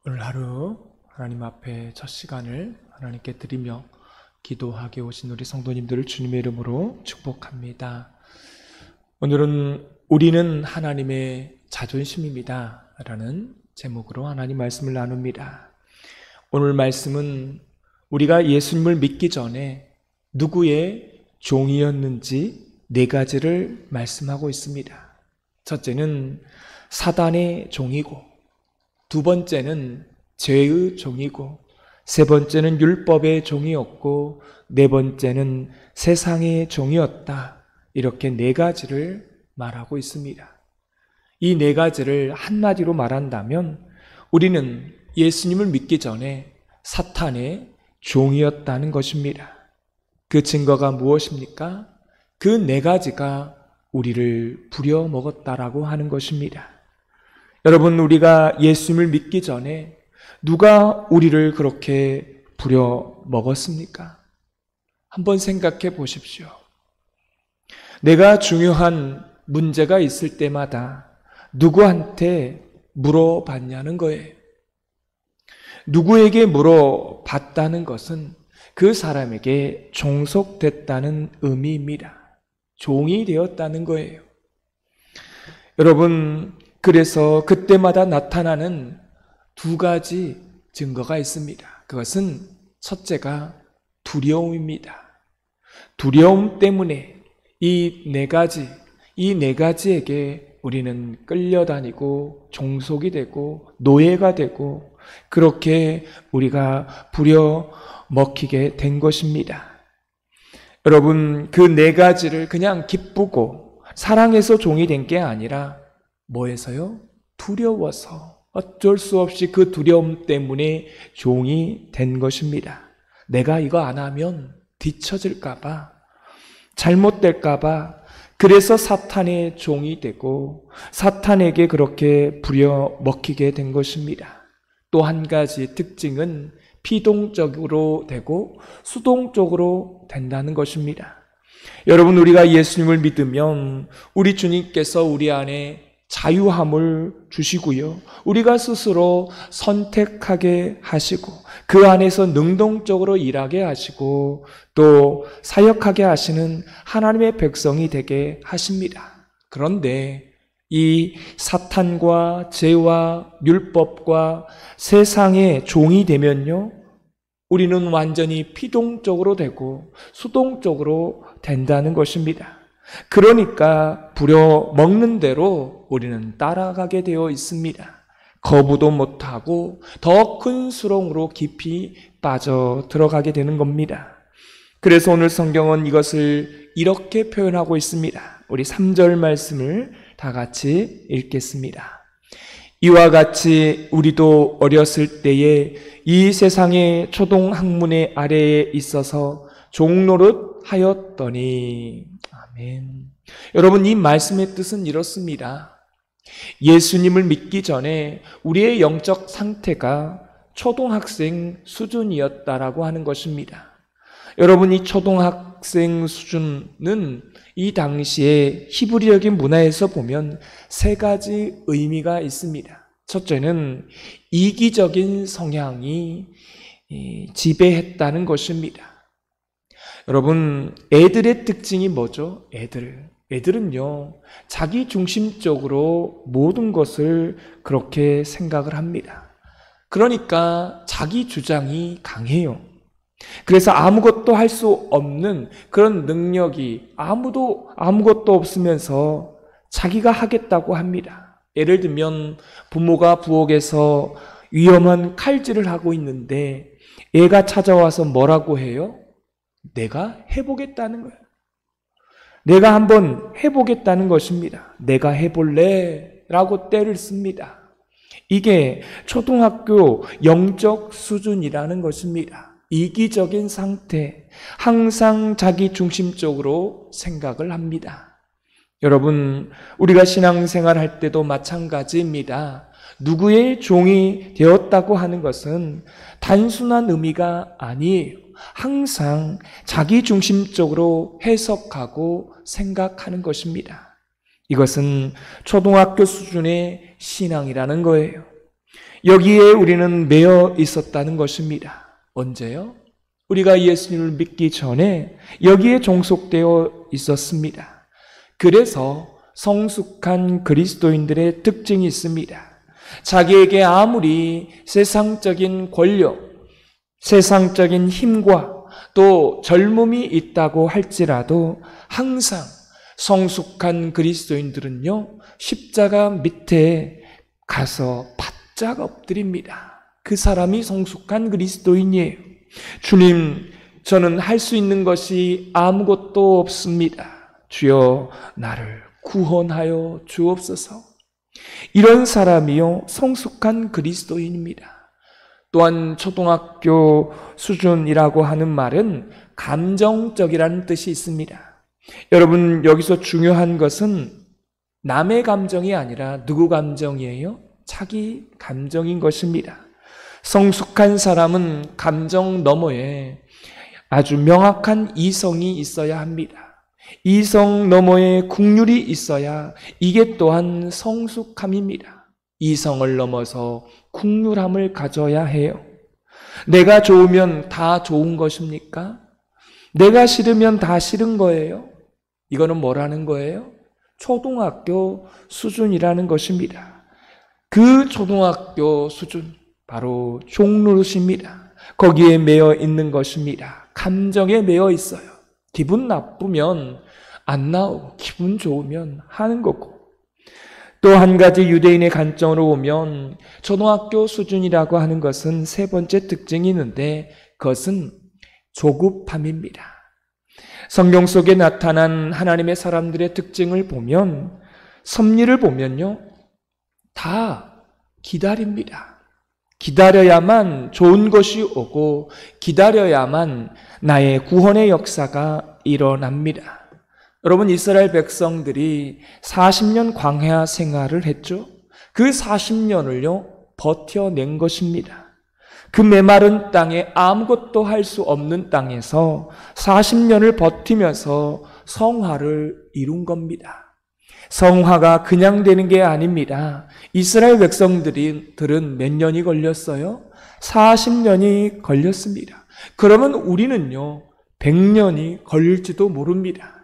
오늘 하루 하나님 앞에 첫 시간을 하나님께 드리며 기도하게 오신 우리 성도님들을 주님의 이름으로 축복합니다. 오늘은 우리는 하나님의 자존심입니다 라는 제목으로 하나님 말씀을 나눕니다. 오늘 말씀은 우리가 예수님을 믿기 전에 누구의 종이었는지 네 가지를 말씀하고 있습니다. 첫째는 사단의 종이고, 두 번째는 죄의 종이고, 세 번째는 율법의 종이었고, 네 번째는 세상의 종이었다. 이렇게 네 가지를 말하고 있습니다. 이 네 가지를 한마디로 말한다면 우리는 예수님을 믿기 전에 사탄의 종이었다는 것입니다. 그 증거가 무엇입니까? 그 네 가지가 우리를 부려먹었다라고 하는 것입니다. 여러분, 우리가 예수님을 믿기 전에 누가 우리를 그렇게 부려먹었습니까? 한번 생각해 보십시오. 내가 중요한 문제가 있을 때마다 누구한테 물어봤냐는 거예요. 누구에게 물어봤다는 것은 그 사람에게 종속됐다는 의미입니다. 종이 되었다는 거예요. 여러분, 그래서 그때마다 나타나는 두 가지 증거가 있습니다. 그것은 첫째가 두려움입니다. 두려움 때문에 이 네 가지에게 우리는 끌려다니고 종속이 되고 노예가 되고 그렇게 우리가 부려먹히게 된 것입니다. 여러분, 그 네 가지를 그냥 기쁘고 사랑해서 종이 된 게 아니라 뭐해서요? 두려워서 어쩔 수 없이 그 두려움 때문에 종이 된 것입니다. 내가 이거 안 하면 뒤처질까봐, 잘못될까봐, 그래서 사탄의 종이 되고 사탄에게 그렇게 부려먹히게 된 것입니다. 또 한 가지 특징은 피동적으로 되고 수동적으로 된다는 것입니다. 여러분, 우리가 예수님을 믿으면 우리 주님께서 우리 안에 자유함을 주시고요, 우리가 스스로 선택하게 하시고 그 안에서 능동적으로 일하게 하시고 또 사역하게 하시는 하나님의 백성이 되게 하십니다. 그런데 이 사탄과 죄와 율법과 세상의 종이 되면요, 우리는 완전히 피동적으로 되고 수동적으로 된다는 것입니다. 그러니까 부려먹는 대로 우리는 따라가게 되어 있습니다. 거부도 못하고 더 큰 수렁으로 깊이 빠져 들어가게 되는 겁니다. 그래서 오늘 성경은 이것을 이렇게 표현하고 있습니다. 우리 3절 말씀을 다 같이 읽겠습니다. 이와 같이 우리도 어렸을 때에 이 세상의 초동 학문의 아래에 있어서 종노릇 하였더니. 아멘. 여러분, 이 말씀의 뜻은 이렇습니다. 예수님을 믿기 전에 우리의 영적 상태가 초등학생 수준이었다라고 하는 것입니다. 여러분, 이 초등학생 수준은 이 당시에 히브리적인 문화에서 보면 세 가지 의미가 있습니다. 첫째는 이기적인 성향이 지배했다는 것입니다. 여러분, 애들의 특징이 뭐죠? 애들은요, 자기 중심적으로 모든 것을 그렇게 생각을 합니다. 그러니까 자기 주장이 강해요. 그래서 아무것도 할 수 없는 그런 능력이 아무것도 없으면서 자기가 하겠다고 합니다. 예를 들면 부모가 부엌에서 위험한 칼질을 하고 있는데 애가 찾아와서 뭐라고 해요? 내가 해보겠다는 거예요. 내가 한번 해보겠다는 것입니다. 내가 해볼래? 라고 때를 씁니다. 이게 초등학교 영적 수준이라는 것입니다. 이기적인 상태, 항상 자기 중심적으로 생각을 합니다. 여러분, 우리가 신앙생활 할 때도 마찬가지입니다. 누구의 종이 되었다고 하는 것은 단순한 의미가 아니에요. 항상 자기 중심적으로 해석하고 생각하는 것입니다. 이것은 초등학교 수준의 신앙이라는 거예요. 여기에 우리는 매여 있었다는 것입니다. 언제요? 우리가 예수님을 믿기 전에 여기에 종속되어 있었습니다. 그래서 성숙한 그리스도인들의 특징이 있습니다. 자기에게 아무리 세상적인 권력, 세상적인 힘과 또 젊음이 있다고 할지라도 항상 성숙한 그리스도인들은요, 십자가 밑에 가서 바짝 엎드립니다. 그 사람이 성숙한 그리스도인이에요. 주님, 저는 할 수 있는 것이 아무것도 없습니다. 주여, 나를 구원하여 주옵소서. 이런 사람이요, 성숙한 그리스도인입니다. 또한 초등학교 수준이라고 하는 말은 감정적이라는 뜻이 있습니다. 여러분, 여기서 중요한 것은 남의 감정이 아니라 누구 감정이에요? 자기 감정인 것입니다. 성숙한 사람은 감정 너머에 아주 명확한 이성이 있어야 합니다. 이성 너머에 국률이 있어야 이게 또한 성숙함입니다. 이성을 넘어서 국률함을 가져야 해요. 내가 좋으면 다 좋은 것입니까? 내가 싫으면 다 싫은 거예요? 이거는 뭐라는 거예요? 초등학교 수준이라는 것입니다. 그 초등학교 수준, 바로 종노릇입니다. 거기에 매여 있는 것입니다. 감정에 매여 있어요. 기분 나쁘면 안 나오고 기분 좋으면 하는 거고. 또 한 가지 유대인의 관점으로 보면 초등학교 수준이라고 하는 것은 세 번째 특징이 있는데 그것은 조급함입니다. 성경 속에 나타난 하나님의 사람들의 특징을 보면, 섭리를 보면요, 다 기다립니다. 기다려야만 좋은 것이 오고 기다려야만 나의 구원의 역사가 일어납니다. 여러분, 이스라엘 백성들이 40년 광야 생활을 했죠. 그 40년을요 버텨낸 것입니다. 그 메마른 땅에, 아무것도 할 수 없는 땅에서 40년을 버티면서 성화를 이룬 겁니다. 성화가 그냥 되는 게 아닙니다. 이스라엘 백성들은 몇 년이 걸렸어요? 40년이 걸렸습니다. 그러면 우리는요 100년이 걸릴지도 모릅니다.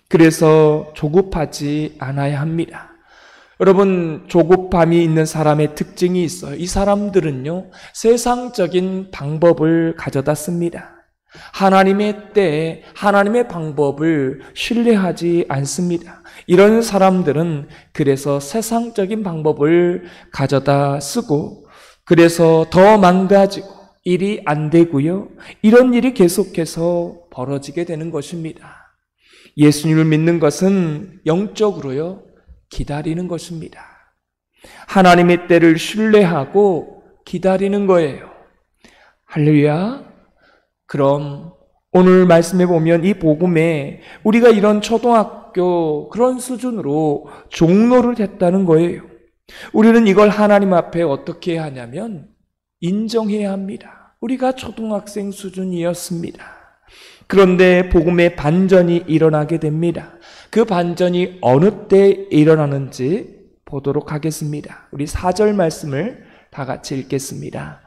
그래서 조급하지 않아야 합니다. 여러분, 조급함이 있는 사람의 특징이 있어요. 이 사람들은요 세상적인 방법을 가져다 씁니다. 하나님의 때에 하나님의 방법을 신뢰하지 않습니다. 이런 사람들은 그래서 세상적인 방법을 가져다 쓰고, 그래서 더 망가지고 일이 안 되고요, 이런 일이 계속해서 벌어지게 되는 것입니다. 예수님을 믿는 것은 영적으로요 기다리는 것입니다. 하나님의 때를 신뢰하고 기다리는 거예요. 할렐루야. 그럼 오늘 말씀해 보면 이 복음에 우리가 이런 초등학교 그런 수준으로 종로를 했다는 거예요. 우리는 이걸 하나님 앞에 어떻게 해야 하냐면 인정해야 합니다. 우리가 초등학생 수준이었습니다. 그런데 복음의 반전이 일어나게 됩니다. 그 반전이 어느 때 일어나는지 보도록 하겠습니다. 우리 4절 말씀을 다 같이 읽겠습니다.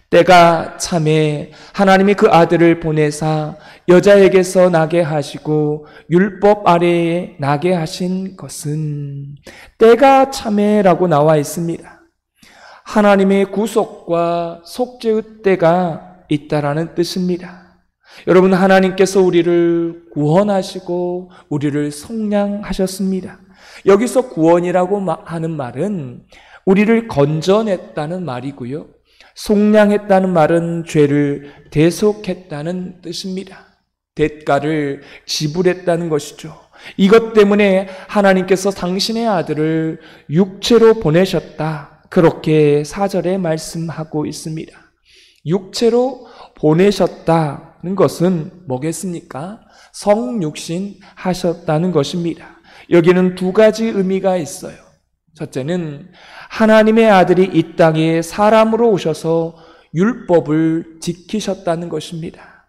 때가 참에 하나님이 그 아들을 보내사 여자에게서 나게 하시고 율법 아래에 나게 하신 것은, 때가 참에라고 나와 있습니다. 하나님의 구속과 속죄의 때가 있다라는 뜻입니다. 여러분, 하나님께서 우리를 구원하시고 우리를 속량하셨습니다. 여기서 구원이라고 하는 말은 우리를 건져냈다는 말이고요, 속량했다는 말은 죄를 대속했다는 뜻입니다. 대가를 지불했다는 것이죠. 이것 때문에 하나님께서 당신의 아들을 육체로 보내셨다, 그렇게 4절에 말씀하고 있습니다. 육체로 보내셨다는 것은 뭐겠습니까? 성육신 하셨다는 것입니다. 여기는 두 가지 의미가 있어요. 첫째는 하나님의 아들이 이 땅에 사람으로 오셔서 율법을 지키셨다는 것입니다.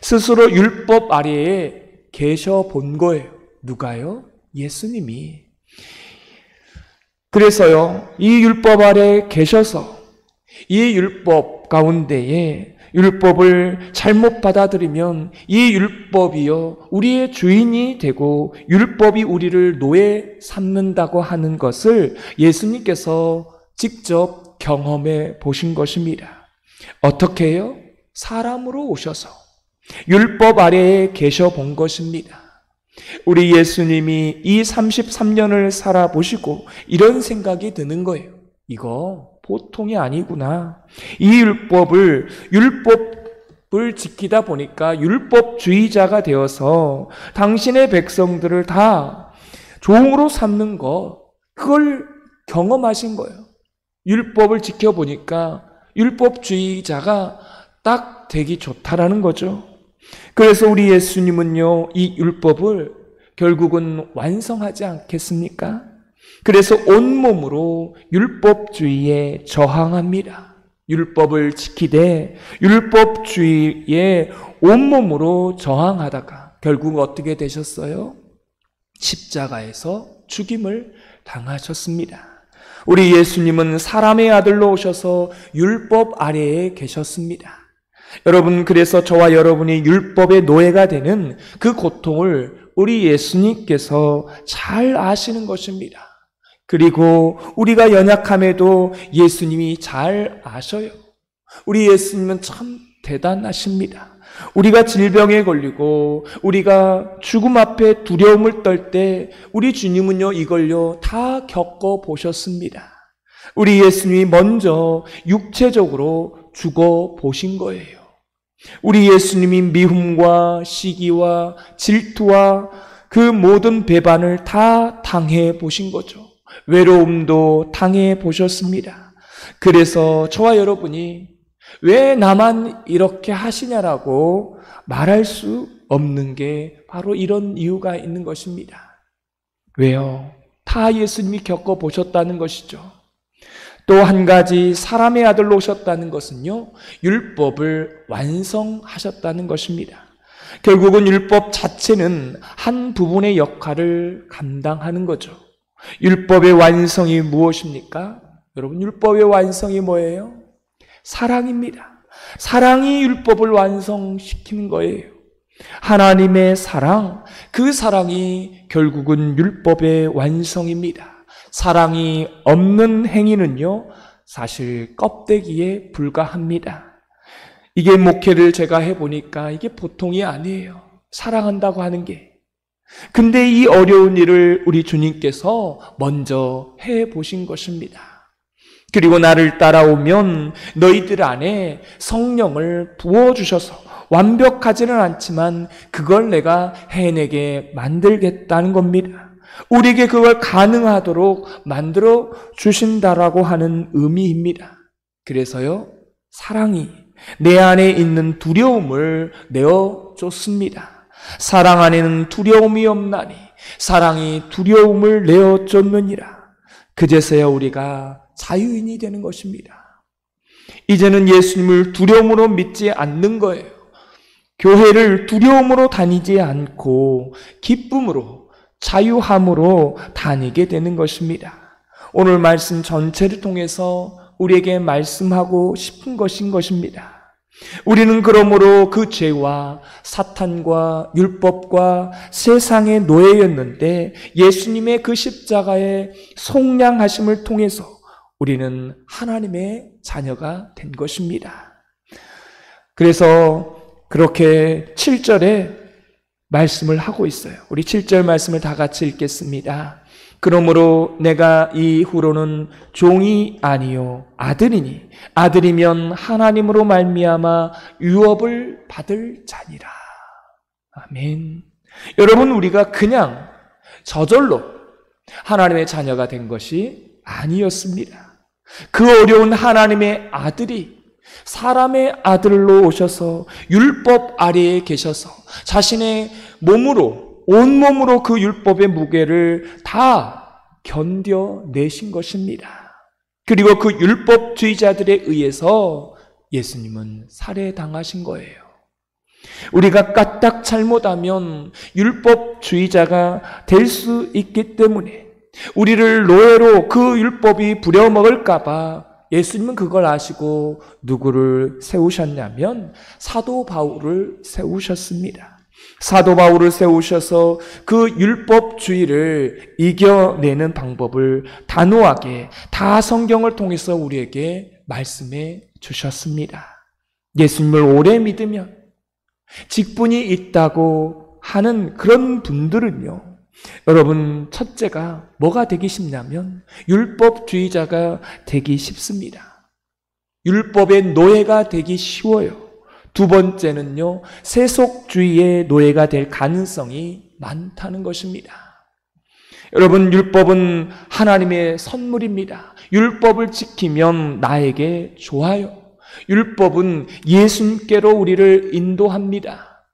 스스로 율법 아래에 계셔 본 거예요. 누가요? 예수님이. 그래서요, 이 율법 아래에 계셔서 이 율법 가운데에 율법을 잘못 받아들이면 이 율법이요 우리의 주인이 되고 율법이 우리를 노예 삼는다고 하는 것을 예수님께서 직접 경험해 보신 것입니다. 어떻게 해요? 사람으로 오셔서 율법 아래에 계셔 본 것입니다. 우리 예수님이 이 33년을 살아보시고 이런 생각이 드는 거예요. 이거 보통이 아니구나. 이 율법을 지키다 보니까 율법주의자가 되어서 당신의 백성들을 다 종으로 삼는 것, 그걸 경험하신 거예요. 율법을 지켜보니까 율법주의자가 딱 되기 좋다라는 거죠. 그래서 우리 예수님은요, 이 율법을 결국은 완성하지 않겠습니까? 그래서 온몸으로 율법주의에 저항합니다. 율법을 지키되 율법주의에 온몸으로 저항하다가 결국 어떻게 되셨어요? 십자가에서 죽임을 당하셨습니다. 우리 예수님은 사람의 아들로 오셔서 율법 아래에 계셨습니다. 여러분, 그래서 저와 여러분이 율법의 노예가 되는 그 고통을 우리 예수님께서 잘 아시는 것입니다. 그리고 우리가 연약함에도 예수님이 잘 아셔요. 우리 예수님은 참 대단하십니다. 우리가 질병에 걸리고 우리가 죽음 앞에 두려움을 떨 때 우리 주님은요 이걸요 다 겪어보셨습니다. 우리 예수님이 먼저 육체적으로 죽어보신 거예요. 우리 예수님이 미움과 시기와 질투와 그 모든 배반을 다 당해 보신 거죠. 외로움도 당해 보셨습니다. 그래서 저와 여러분이 왜 나만 이렇게 하시냐라고 말할 수 없는 게 바로 이런 이유가 있는 것입니다. 왜요? 다 예수님이 겪어보셨다는 것이죠. 또 한 가지 사람의 아들로 오셨다는 것은요, 율법을 완성하셨다는 것입니다. 결국은 율법 자체는 한 부분의 역할을 감당하는 거죠. 율법의 완성이 무엇입니까? 여러분, 율법의 완성이 뭐예요? 사랑입니다. 사랑이 율법을 완성시키는 거예요. 하나님의 사랑, 그 사랑이 결국은 율법의 완성입니다. 사랑이 없는 행위는요, 사실 껍데기에 불과합니다. 이게 목회를 제가 해보니까 이게 보통이 아니에요. 사랑한다고 하는 게. 근데 이 어려운 일을 우리 주님께서 먼저 해보신 것입니다. 그리고 나를 따라오면 너희들 안에 성령을 부어주셔서 완벽하지는 않지만 그걸 내가 해내게 만들겠다는 겁니다. 우리에게 그걸 가능하도록 만들어 주신다라고 하는 의미입니다. 그래서요, 사랑이 내 안에 있는 두려움을 내어줬습니다. 사랑 안에는 두려움이 없나니 사랑이 두려움을 내어줬느니라. 그제서야 우리가 자유인이 되는 것입니다. 이제는 예수님을 두려움으로 믿지 않는 거예요. 교회를 두려움으로 다니지 않고 기쁨으로, 자유함으로 다니게 되는 것입니다. 오늘 말씀 전체를 통해서 우리에게 말씀하고 싶은 것인 것입니다. 우리는 그러므로 그 죄와 사탄과 율법과 세상의 노예였는데 예수님의 그 십자가의 속량하심을 통해서 우리는 하나님의 자녀가 된 것입니다. 그래서 그렇게 7절에 말씀을 하고 있어요. 우리 7절 말씀을 다 같이 읽겠습니다. 그러므로 내가 이후로는 종이 아니요 아들이니 아들이면 하나님으로 말미암아 유업을 받을 자니라. 아멘. 여러분, 우리가 그냥 저절로 하나님의 자녀가 된 것이 아니었습니다. 그 어려운 하나님의 아들이 사람의 아들로 오셔서 율법 아래에 계셔서 자신의 몸으로, 온몸으로 그 율법의 무게를 다 견뎌내신 것입니다. 그리고 그 율법주의자들에 의해서 예수님은 살해당하신 거예요. 우리가 까딱 잘못하면 율법주의자가 될 수 있기 때문에 우리를 노예로 그 율법이 부려먹을까 봐 예수님은 그걸 아시고 누구를 세우셨냐면 사도 바울을 세우셨습니다. 사도 바울을 세우셔서 그 율법주의를 이겨내는 방법을 단호하게 다 성경을 통해서 우리에게 말씀해 주셨습니다. 예수님을 오래 믿으면 직분이 있다고 하는 그런 분들은요, 여러분, 첫째가 뭐가 되기 쉽냐면 율법주의자가 되기 쉽습니다. 율법의 노예가 되기 쉬워요. 두 번째는요, 세속주의의 노예가 될 가능성이 많다는 것입니다. 여러분, 율법은 하나님의 선물입니다. 율법을 지키면 나에게 좋아요. 율법은 예수님께로 우리를 인도합니다.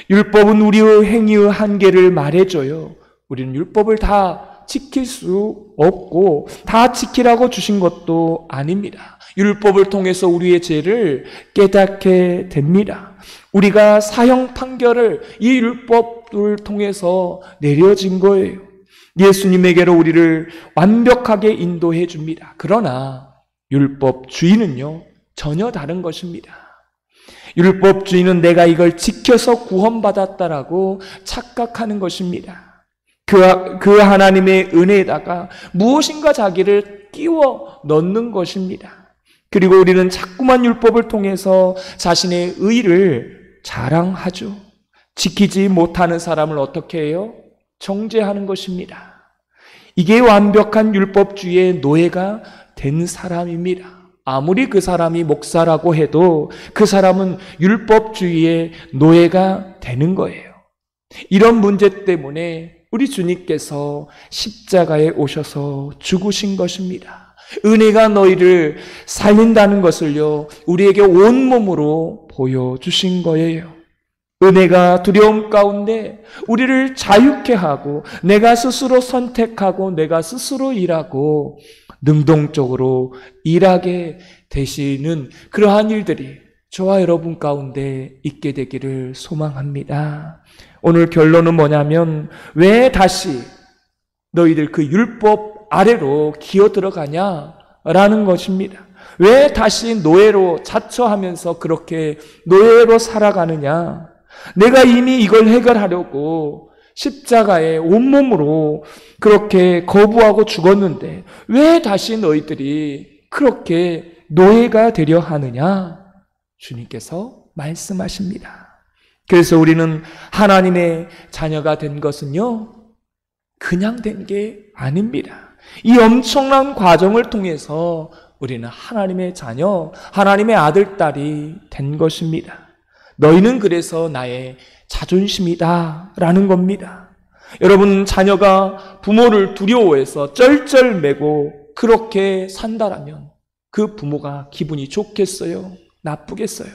율법은 우리의 행위의 한계를 말해줘요. 우리는 율법을 다 지킬 수 없고 다 지키라고 주신 것도 아닙니다. 율법을 통해서 우리의 죄를 깨닫게 됩니다. 우리가 사형 판결을 이 율법을 통해서 내려진 거예요. 예수님에게로 우리를 완벽하게 인도해 줍니다. 그러나 율법주의는요, 전혀 다른 것입니다. 율법주의는 내가 이걸 지켜서 구원받았다라고 착각하는 것입니다. 그 하나님의 은혜에다가 무엇인가 자기를 끼워 넣는 것입니다. 그리고 우리는 자꾸만 율법을 통해서 자신의 의를 자랑하죠. 지키지 못하는 사람을 어떻게 해요? 정죄하는 것입니다. 이게 완벽한 율법주의의 노예가 된 사람입니다. 아무리 그 사람이 목사라고 해도 그 사람은 율법주의의 노예가 되는 거예요. 이런 문제 때문에 우리 주님께서 십자가에 오셔서 죽으신 것입니다. 은혜가 너희를 살린다는 것을요, 우리에게 온몸으로 보여주신 거예요. 은혜가 두려움 가운데 우리를 자유케 하고 내가 스스로 선택하고 내가 스스로 일하고 능동적으로 일하게 되시는 그러한 일들이 저와 여러분 가운데 있게 되기를 소망합니다. 오늘 결론은 뭐냐면, 왜 다시 너희들 그 율법 아래로 기어 들어가냐라는 것입니다. 왜 다시 노예로 자처하면서 그렇게 노예로 살아가느냐? 내가 이미 이걸 해결하려고 십자가에 온몸으로 그렇게 거부하고 죽었는데 왜 다시 너희들이 그렇게 노예가 되려 하느냐? 주님께서 말씀하십니다. 그래서 우리는 하나님의 자녀가 된 것은요, 그냥 된 게 아닙니다. 이 엄청난 과정을 통해서 우리는 하나님의 자녀, 하나님의 아들, 딸이 된 것입니다. 너희는 그래서 나의 자존심이다 라는 겁니다. 여러분, 자녀가 부모를 두려워해서 쩔쩔매고 그렇게 산다라면 그 부모가 기분이 좋겠어요? 나쁘겠어요?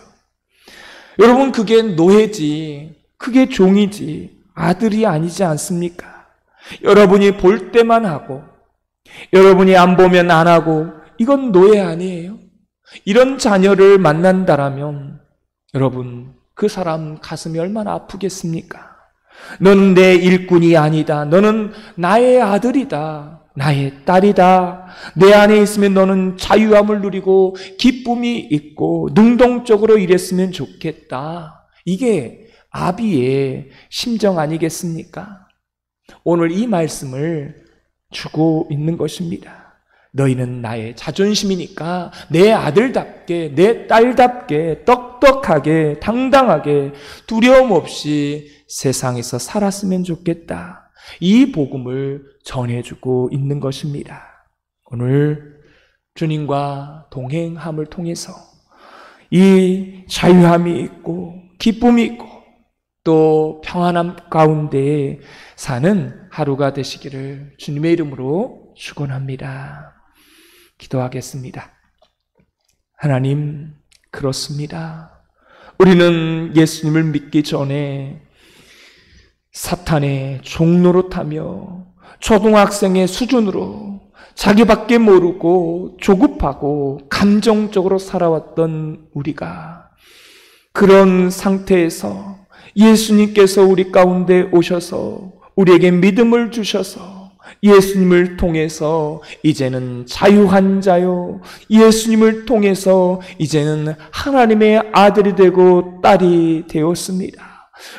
여러분, 그게 노예지, 그게 종이지 아들이 아니지 않습니까? 여러분이 볼 때만 하고 여러분이 안 보면 안 하고 이건 노예 아니에요? 이런 자녀를 만난다라면 여러분, 그 사람 가슴이 얼마나 아프겠습니까? 너는 내 일꾼이 아니다. 너는 나의 아들이다. 나의 딸이다. 내 안에 있으면 너는 자유함을 누리고 기쁨이 있고 능동적으로 일했으면 좋겠다. 이게 아비의 심정 아니겠습니까? 오늘 이 말씀을 주고 있는 것입니다. 너희는 나의 자존심이니까 내 아들답게 내 딸답게 똑똑하게 당당하게 두려움 없이 세상에서 살았으면 좋겠다. 이 복음을 전해주고 있는 것입니다. 오늘 주님과 동행함을 통해서 이 자유함이 있고 기쁨이 있고 또 평안함 가운데 사는 하루가 되시기를 주님의 이름으로 축원합니다. 기도하겠습니다. 하나님, 그렇습니다. 우리는 예수님을 믿기 전에 사탄의 종노릇하며 초등학생의 수준으로 자기밖에 모르고 조급하고 감정적으로 살아왔던 우리가 그런 상태에서 예수님께서 우리 가운데 오셔서 우리에게 믿음을 주셔서 예수님을 통해서 이제는 자유한 자요, 예수님을 통해서 이제는 하나님의 아들이 되고 딸이 되었습니다.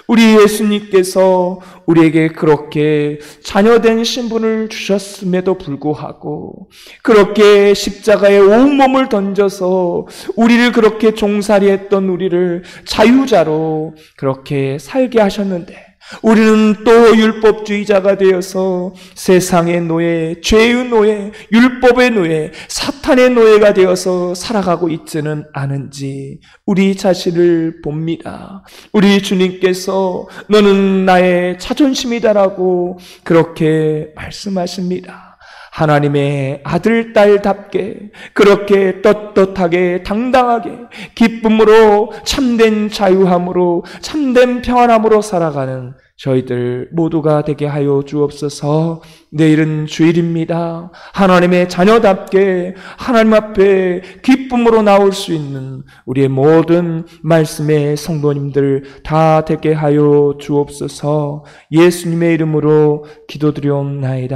우리 예수님께서 우리에게 그렇게 자녀된 신분을 주셨음에도 불구하고 그렇게 십자가에 온몸을 던져서 우리를 그렇게 종살이했던 우리를 자유자로 그렇게 살게 하셨는데, 우리는 또 율법주의자가 되어서 세상의 노예, 죄의 노예, 율법의 노예, 사탄의 노예가 되어서 살아가고 있지는 않은지 우리 자신을 봅니다. 우리 주님께서 너는 나의 자존심이다라고 그렇게 말씀하십니다. 하나님의 아들, 딸답게 그렇게 떳떳하게 당당하게 기쁨으로 참된 자유함으로 참된 평안함으로 살아가는 저희들 모두가 되게 하여 주옵소서. 내일은 주일입니다. 하나님의 자녀답게 하나님 앞에 기쁨으로 나올 수 있는 우리의 모든 말씀의 성도님들 다 되게 하여 주옵소서. 예수님의 이름으로 기도드리옵나이다.